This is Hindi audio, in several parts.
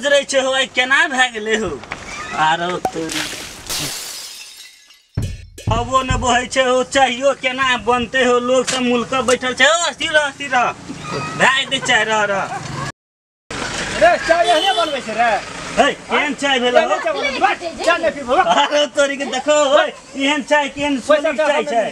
पजरै छै हो केना भए गेलै हो आरो तोरी अबो न बहै छै हो चाहियो केना बनते हो लोग सब मुल्क बैठल छै हो स्थिर भाग दे चाय रह रे चाय यही बनबै छै रे हे केहन चाय भेल हो चाय नै पीबो आरो तोरी के देखो हो एहन चाय केहन सोनी चाय छै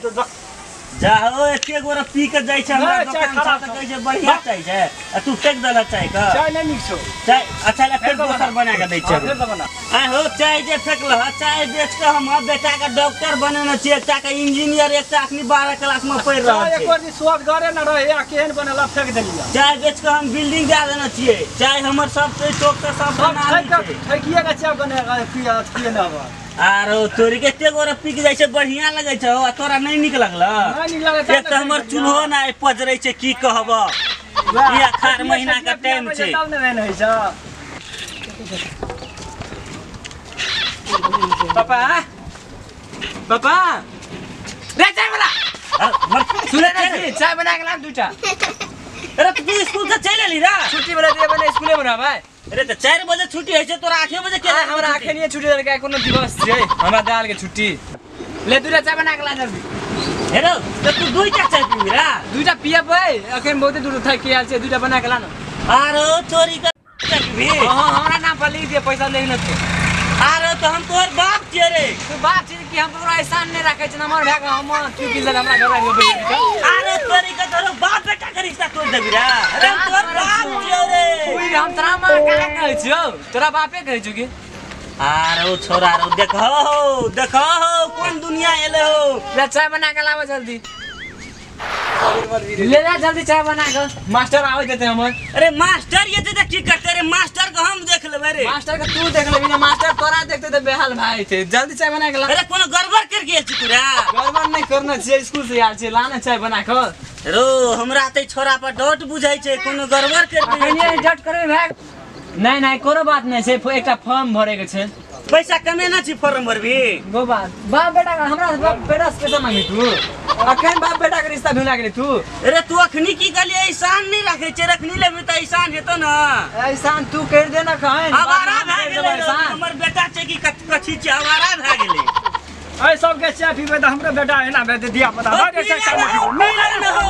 जा हो एके गोरा पी के जाय छै हमरा दुकान से त कहै छै बढ़िया चाय छै आ तू फेक देला चाय का चाय नै नीक छौ चाय अच्छा ले फेर दोसर बना के दै छै फेर बना आ हो चाय जे फेकल चाय बेच के हम बेटा के डॉक्टर बनेने छी एकटा के इंजीनियर एकटा अखनी 12 क्लास में पढ़ि रहल छै एक बार स्वाद गरे न रहे या केहन बनेला फेक देलिया चाय बेच के हम बिल्डिंग दे देने छियै चाय हमर सब टोक के सब बना दै छै ठकिए के चाय बनेगा पिए न बा आरो तोरी के एते गोरा पी के जाय छै बढ़िया लगे छै आ तोरा नै नीक लगला नै नीक लागै एक त हमर चूल्हो ना पजरै छै की कहब ई अखाड़ महीना का टाइम छै तब नै रहै छै पापा पापा रे चाय बना सुने ना चाय बना के ला दूटा अरे तू स्कूल से चल एली रा छुट्टी वाला दे बने स्कूले बना भाई अरे त 4 बजे छुट्टी है छै तोरा 8 बजे के हमरा आखे नहीं छुट्टी लड़का कोनो दिवस छै हमरा दाल के छुट्टी ले दूटा चाय बना के ला जल्दी हेरो त तू दुईटा चाय पीबी रा दूटा पिया भाई अखन बहुते दूर था के आल छै दूटा बना के ला न आरो तोरी का पीबी हां हमरा नाम पर लिख दे पैसा ले न छै आरो तो हम तोर बाप छियै रे तू बाप छी कि हम तोरा एहसान नहीं रखे छ हमर भाग हम तू की जगह हमरा घर आबे बैठ आरो तोरी का तोर बाप बेटा के रिश्ता तोड़ देबी रा अरे हम तोर बाप छियै रे ओइ हम तोरा मां का कहै छियौ तोरा बापे कहै छौ की आरो छोरा रो देखो कौन दुनिया एले हो ले चाय बना के लावा जल्दी ले ले जल्दी चाय बना के मास्टर आवे देते हमर अरे मास्टर ये तो की करते रे मास्टर को हम देख लेबे रे मास्टर के तू देख लेबी ना मास्टर तोरा देखते तो बेहाल भाई थे जल्दी चाय बना के ला अरे कोनो गड़बड़ कर गेल छी तोरा गड़बड़ नहीं करना चाहिए स्कूल से यार छै लाना चाय बना के रो हमरा ते छोरा पर डॉट बुझाई छै कोनो गड़बड़ कर दे कहिए डट करबे भाग नहीं कोनो बात नहीं छै एकटा फॉर्म भरे के छै पैसा कमेना छी फॉर्म भरबी गो बात बाप बेटा का हमरा बाप बेटा से पैसा मांगी तू अखन बाप बेटा के रिश्ता ढूंढा गेली तू अरे तू अखनी की कहली एहसान नहीं रखे छै रखनी लेबी त एहसान हेतो ना एहसान तू कर दे ना कहन आवारा भ गेलै हमर बेटा छै की कथि छै आवारा भ गेलै ए सब के चाय पीबे त हमरो बेटा एना बे दिया पता ना के चाय न हो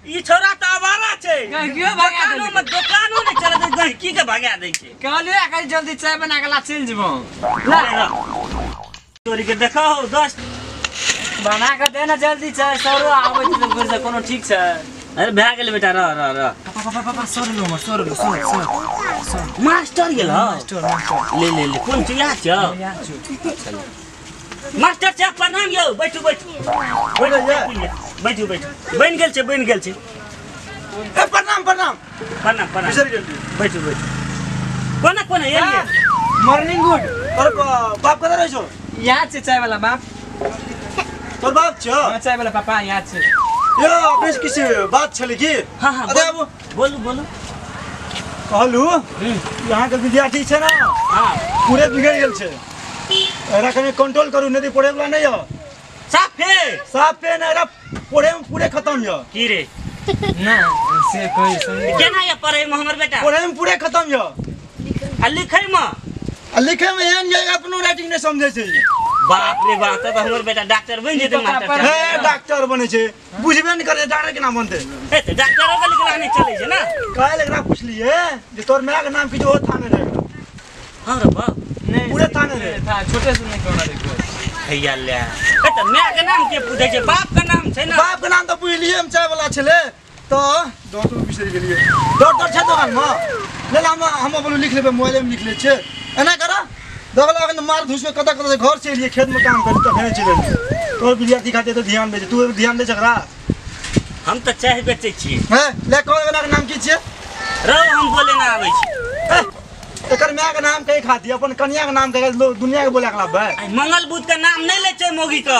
ई छोरा त आवारा छै क्यों भागा दे मत दुकानो नहीं चले दे गहकी के भागा दे छै कहलिए आके जल्दी चाय बना के ला चल जेबो ला तोरी के देखो 10 बना के दे ना जल्दी चाय सरो आबै त घर से कोनो ठीक छै अरे भाग गेल बेटा र पापा सरो मास्टर गेल मास्टर ले कौन चिया छ मास्टर साहब प्रणाम यौ बैठू बन गेल छै ए प्रणाम बिसर गेल बैठू कोना एलिए मॉर्निंग गुड और बाप कदर रहै छौ यहाँ छै चाय वाला बाप तोर बाप छौ चाय वाला पापा यहाँ छै यो ऑफिस किसी बात छले की हां अरे अब बोलू कहलू यहाँ के विद्यार्थी छै ना हां पूरे बिगड़ गेल छै एरा कने कंट्रोल करू नहीं पढ़े वाला नहीं हो साफे ना एरा पढ़े में पूरे खत्म हो की रे ना से कोई सुन केना ये पढ़े में हमर बेटा पढ़े में पूरे खत्म हो आ लिखे में एहन ये अपनो राइटिंग नहीं समझे छै बाप रे बाप त हमर बेटा डॉक्टर बन जेते मास्टर है डॉक्टर बने छै बुझबे नहीं करे डॉक्टर के नाम बनते ए त डॉक्टरो के लिखला नहीं चले छै ना काहे एकरा पूछलिए जे तोर माय के नाम की जो थाने रहे हां रे बाप नहीं पूरे थाने रे था छोटे से नहीं कोना देखो हैया ले ए त माय के नाम के पूछे छै बाप के नाम छै ना बाप के नाम तो बुझलिए हम चाय वाला छले तो डॉक्टर बिसर गेलिए डॉक्टर छै दुकान में ले हम बोलू लिख लेबे मोबाइल में लिख ले छै एना करा दगला के मार धुस में कदा से घर से लिए खेत में काम करी तो भेज चले तोर विद्यार्थी खाते तो ध्यान दे तू ध्यान दे जकरा हम त चाय बेचै छी हैं ले कौन वाला के नाम की छै रो हम बोले ना आबै छी एकर माय के नाम कहीं खाती अपन कन्या के नाम कहे दुनिया के बोले के लाभ है मंगल बुध के नाम नहीं ले छै मोगी का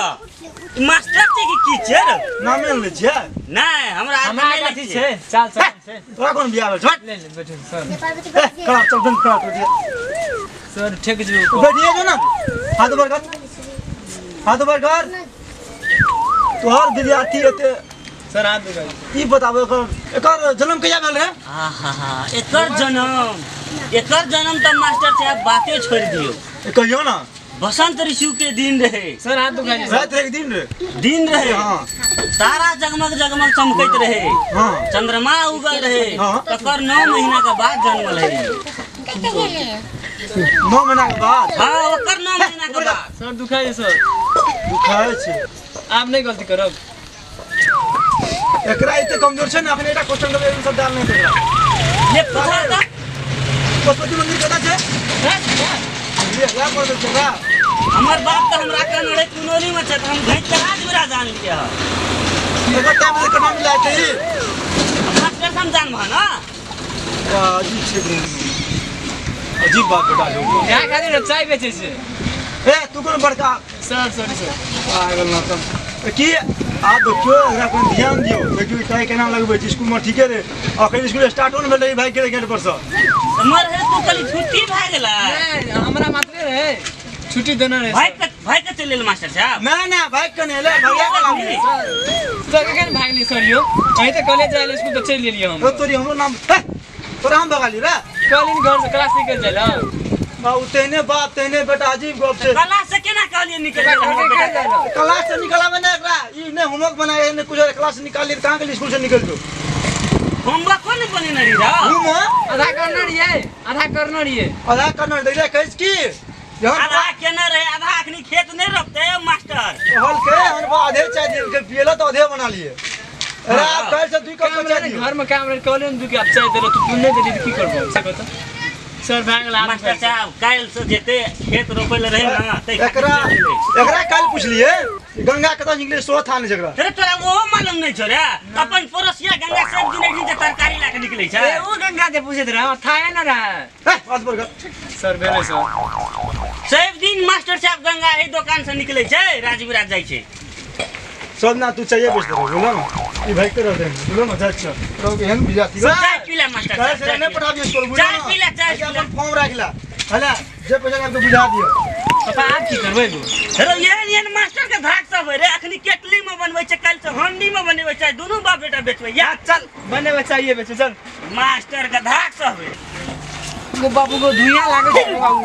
मास्टर छै की छै रे नाम ले ले छै नहीं हमरा हमरा अथी छै चाल छै तोरा कोन बियाह भेल छट ले बैठो सर करा चल बंद करा तो सर ठेक जो बैठिए जो ना हाथ ऊपर कर तोहर विद्यार्थी एते सर हाथ दे ई बताबो एकर जन्म कहिया भेल रे एकर जन्म एकर जन्म त मास्टर साहब बाते छोड़ दियो। कहियो ना बसंत ऋतु के दिन रहे। सर हाथ दुखाई रात एक दिन रे दिन रहे। हां तारा जगमग जगमग चमकैत रहे। हां चंद्रमा उगल रहे। हाँ। तकर 9 महीना के बाद जन्मल है। 9 महीना के बाद हाँ ओकर 9 महीना के बाद। सर दुखाई सर दुखाय छै। आप नहीं गलती करब। एकरा इते कमजोर छै ना अपने एटा क्वेश्चन के सब डाल नहीं सकरा। ये पूछा था पशुपति मंदिर कता छै? ये क्या कर दे छका? हमर बाप तो हमरा कनड़े कुनोली में छै त हम घैंच के राजपुरा जान लिया। एकर टाइम से कना मिलाय छै। मास्टर हम जानबा ना। अजीब छै ब्रो। अजीब बात बता दो। यहाँ खातिर चाय बेचे से। ए तू कोन बड़का सर सॉरी सर। पागल ना तब की आ देखियो एकरा पर ध्यान दियो। देखियो टाई केना लगबै छै स्कूल में ठीके रे। अखन स्कूल स्टार्ट होने भेलै भाई के गेट पर से। हमर है तू कल छुट्टी भ गेला। नहीं हमरा मात्र रहे छुट्टी देना रहे। भाई के चलेल मास्टर साहब। ना ना भाई कने ले भैया के लागे। सर केन भागली सर यो। कहीं तो कॉलेज जाइले स्कूल तो चल लेलियो हम। ओ तोरी हमरो नाम तोरा हम भगाली रे। कॉलेज घर से क्लास निकल जाला। बाबू तेने बाप तेने बेटा अजीब गप छै। क्लास से केना कहलिए निकल घर के बेटा। जाला। क्लास से निकलावे ना एकरा। ई ने होमवर्क बनाए ने कुछ क्लास से निकाल ले कहां के स्कूल से निकल जो। होमवर्क कोन बने नरी रा। रूम आधा करना रहिए आधा करना रहिए। आधा करना दे रे कहै की आधा केना रहे आधा अखनी खेत नहीं रोपते मास्टर। हल के हम आधे चाय दिन के पियला तो आधे बना लिए। अरे आप कल से 2 कप चाय दियो। घर में काम रहे कॉलेज में 2 कप चाय देलो तो पुण्य दे दी की करबो से बता। सर भागला मास्टर साहब काल से जेते खेत रोपल रहे ना तै एकरा काल पूछलिए गंगा कत इंग्लिश सो था ने जकरा। अरे तोरा वो मालूम नहीं छो रे। अपन पड़ोसिया गंगा से दिन एक दिन से तरकारी लाके निकलै छै। ए वो गंगा दे पूछे रहा था है ना रहा। बात पर सर भेले सर सब दिन मास्टर साहब गंगा ए दुकान से निकलै छै राजविराज जाय छै। सब ना तू चाहिए बेच दे बोलो ना ई भाई के रह दे बोलो ना जा छ रहो एहन विद्यार्थी चाय पीला मास्टर चाय साहब। से ने पठा दियो स्कूल बोलो चाय पीला चाय पीला। अपन फॉर्म राखला हला जे पैसा आपको बुझा दियो। पापा आप की करबै गो। अरे ये मास्टर के धाक सब है रे। अखनी केटली में बनबै छै काल से हांडी में बनेबै छै दोनों बाप बेटा बेचबै या चल बने चाहिए बेचे चल। मास्टर के धाक सब है। वो बाबू को धुइयां लागे छै बाबू।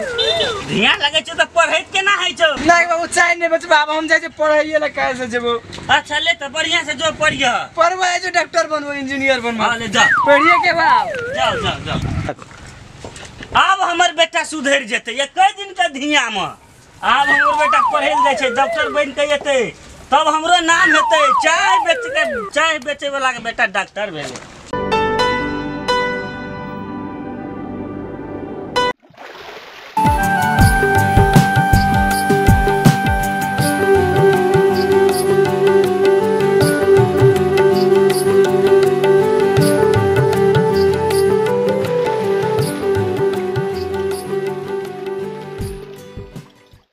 धिया लगे छै त पढ़ैत केना है छौ। नहीं बाबू चाय नहीं बेचबा अब हम जाय छै पढ़ाइए ला काहे से जेबो। अच्छा ले त बढ़िया से जो पढ़िया। पढ़बो है जो डॉक्टर बनबो इंजीनियर बनबो। हां ले जा पढ़िए के बाप जाओ जाओ जाओ। अब हमर बेटा सुधर जेते ये कई दिन के धिया में। अब हमर बेटा पढ़े जाय छै डॉक्टर बन के एते तब हमरो नाम हेते। चाय बेचे वाला के बेटा डॉक्टर भेले।